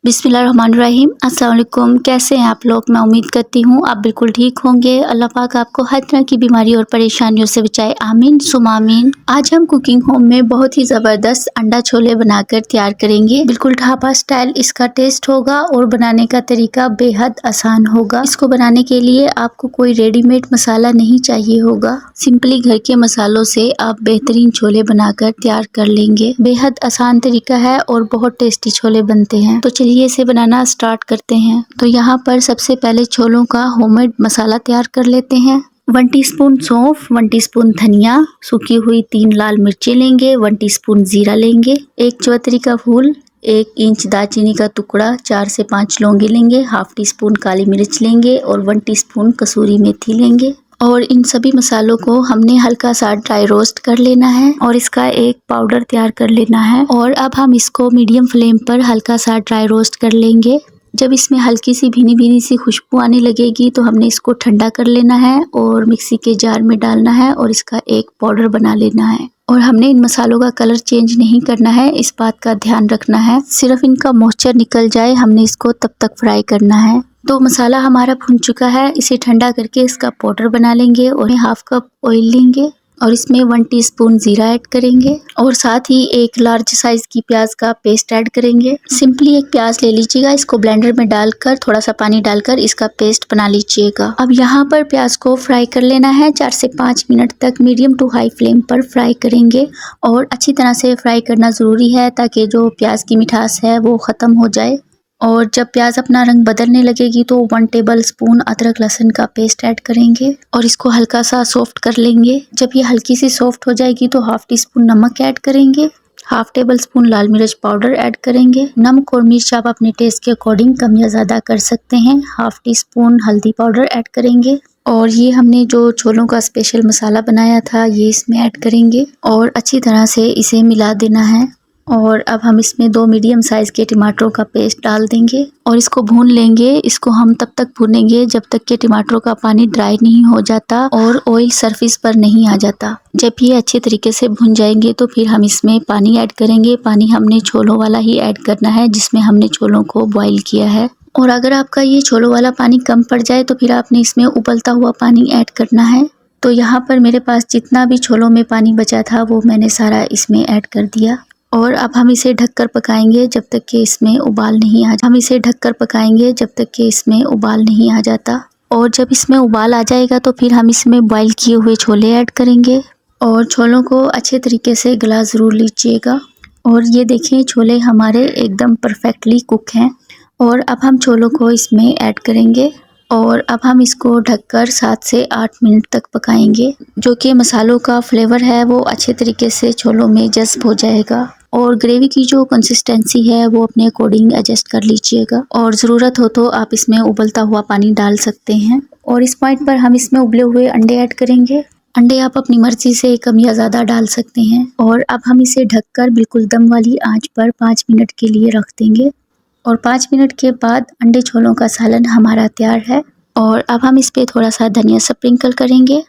बिस्मिल्लाहिर्रहमानिर्रहीम। अस्सलाम वालेकुम। कैसे हैं आप लोग? मैं उम्मीद करती हूँ आप बिल्कुल ठीक होंगे। अल्लाह पाक आपको हर तरह की बीमारी और परेशानियों से बचाए, आमीन सुम्मा आमीन। आज हम कुकिंग होम में बहुत ही ज़बरदस्त अंडा छोले बनाकर तैयार करेंगे। बिल्कुल ढाबा स्टाइल इसका टेस्ट होगा और बनाने का तरीका बेहद आसान होगा। इसको बनाने के लिए आपको कोई रेडीमेड मसाला नहीं चाहिए होगा। सिंपली घर के मसालों से आप बेहतरीन छोले बनाकर तैयार कर लेंगे। बेहद आसान तरीका है और बहुत टेस्टी छोले बनते हैं। तो चलिए इसे बनाना स्टार्ट करते हैं। तो यहाँ पर सबसे पहले छोलों का होममेड मसाला तैयार कर लेते हैं। 1 टीस्पून सौंफ, 1 टीस्पून धनिया, सूखी हुई 3 लाल मिर्चें लेंगे, 1 टीस्पून जीरा लेंगे, 1 चौधरी का फूल, 1 इंच दालचीनी का टुकड़ा, 4 से 5 लौंगे लेंगे, हाफ टी स्पून काली मिर्च लेंगे और 1 टीस्पून कसूरी मेथी लेंगे। और इन सभी मसालों को हमने हल्का सा ड्राई रोस्ट कर लेना है और इसका एक पाउडर तैयार कर लेना है। और अब हम इसको मीडियम फ्लेम पर हल्का सा ड्राई रोस्ट कर लेंगे। जब इसमें हल्की सी भीनी भीनी सी खुशबू आने लगेगी तो हमने इसको ठंडा कर लेना है और मिक्सी के जार में डालना है और इसका एक पाउडर बना लेना है। और हमने इन मसालों का कलर चेंज नहीं करना है, इस बात का ध्यान रखना है। सिर्फ इनका मॉइस्चर निकल जाए, हमने इसको तब तक फ्राई करना है। तो मसाला हमारा भुन चुका है, इसे ठंडा करके इसका पाउडर बना लेंगे और हाफ कप ऑयल लेंगे और इसमें 1 टीस्पून जीरा ऐड करेंगे और साथ ही एक लार्ज साइज की प्याज का पेस्ट ऐड करेंगे। सिंपली एक प्याज ले लीजिएगा, इसको ब्लेंडर में डालकर थोड़ा सा पानी डालकर इसका पेस्ट बना लीजिएगा। अब यहाँ पर प्याज को फ्राई कर लेना है। 4 से 5 मिनट तक मीडियम टू हाई फ्लेम पर फ्राई करेंगे और अच्छी तरह से फ्राई करना ज़रूरी है ताकि जो प्याज की मिठास है वो ख़त्म हो जाए। और जब प्याज अपना रंग बदलने लगेगी तो 1 टेबल स्पून अदरक लहसुन का पेस्ट ऐड करेंगे और इसको हल्का सा सॉफ्ट कर लेंगे। जब ये हल्की सी सॉफ्ट हो जाएगी तो हाफ टी स्पून नमक ऐड करेंगे, हाफ टेबल स्पून लाल मिर्च पाउडर ऐड करेंगे। नमक और मिर्च आप अपने टेस्ट के अकॉर्डिंग कम या ज़्यादा कर सकते हैं। हाफ टी स्पून हल्दी पाउडर ऐड करेंगे और ये हमने जो छोलों का स्पेशल मसाला बनाया था ये इसमें ऐड करेंगे और अच्छी तरह से इसे मिला देना है। और अब हम इसमें 2 मीडियम साइज़ के टमाटरों का पेस्ट डाल देंगे और इसको भून लेंगे। इसको हम तब तक भूनेंगे जब तक कि टमाटरों का पानी ड्राई नहीं हो जाता और ऑयल सरफेस पर नहीं आ जाता। जब ये अच्छे तरीके से भुन जाएंगे तो फिर हम इसमें पानी ऐड करेंगे। पानी हमने छोलों वाला ही ऐड करना है जिसमें हमने छोलों को बॉईल किया है। और अगर आपका ये छोलों वाला पानी कम पड़ जाए तो फिर आपने इसमें उबलता हुआ पानी ऐड करना है। तो यहाँ पर मेरे पास जितना भी छोलों में पानी बचा था वो मैंने सारा इसमें ऐड कर दिया और अब हम इसे ढककर पकाएंगे जब तक कि इसमें उबाल नहीं आ जाता। और जब इसमें उबाल आ जाएगा तो फिर हम इसमें बॉईल किए हुए छोले ऐड करेंगे और छोलों को अच्छे तरीके से गला ज़रूर लीजिएगा। और ये देखिए छोले हमारे एकदम परफेक्टली कुक हैं। और अब हम छोलों को इसमें ऐड करेंगे और अब हम इसको ढककर 7 से 8 मिनट तक पकाएंगे, जो कि मसालों का फ्लेवर है वो अच्छे तरीके से छोलों में जज़्ब हो जाएगा। और ग्रेवी की जो कंसिस्टेंसी है वो अपने अकॉर्डिंग एडजस्ट कर लीजिएगा और ज़रूरत हो तो आप इसमें उबलता हुआ पानी डाल सकते हैं। और इस पॉइंट पर हम इसमें उबले हुए अंडे ऐड करेंगे। अंडे आप अपनी मर्ज़ी से कम या ज़्यादा डाल सकते हैं। और अब हम इसे ढककर बिल्कुल दम वाली आंच पर 5 मिनट के लिए रख देंगे और 5 मिनट के बाद अंडे छोलों का सालन हमारा तैयार है। और अब हम इस पे थोड़ा सा धनिया स्प्रिंकल करेंगे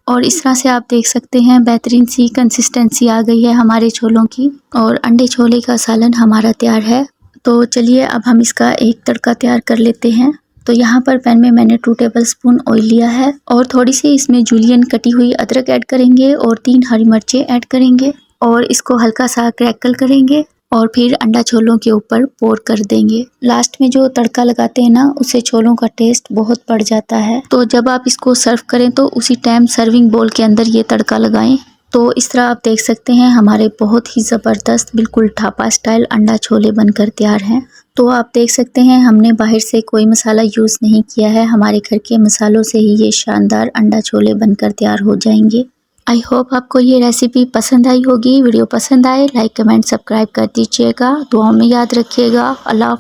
और इस तरह से आप देख सकते हैं बेहतरीन सी कंसिस्टेंसी आ गई है हमारे छोलों की और अंडे छोले का सालन हमारा तैयार है। तो चलिए अब हम इसका एक तड़का तैयार कर लेते हैं। तो यहाँ पर पैन में मैंने 2 टेबल स्पून ऑयल लिया है और थोड़ी सी इसमें जूलियन कटी हुई अदरक ऐड करेंगे और 3 हरी मिर्चें ऐड करेंगे और इसको हल्का सा क्रैकल करेंगे और फिर अंडा छोलों के ऊपर पोर कर देंगे। लास्ट में जो तड़का लगाते हैं ना उससे छोलों का टेस्ट बहुत बढ़ जाता है। तो जब आप इसको सर्व करें तो उसी टाइम सर्विंग बोल के अंदर ये तड़का लगाएं। तो इस तरह आप देख सकते हैं हमारे बहुत ही ज़बरदस्त बिल्कुल ढाबा स्टाइल अंडा छोले बनकर तैयार हैं। तो आप देख सकते हैं हमने बाहर से कोई मसाला यूज़ नहीं किया है, हमारे घर के मसालों से ही ये शानदार अंडा छोले बनकर तैयार हो जाएंगे। आई होप आपको ये रेसिपी पसंद आई होगी। वीडियो पसंद आए लाइक कमेंट सब्सक्राइब कर दीजिएगा। दुआओं में याद रखिएगा। अल्लाह।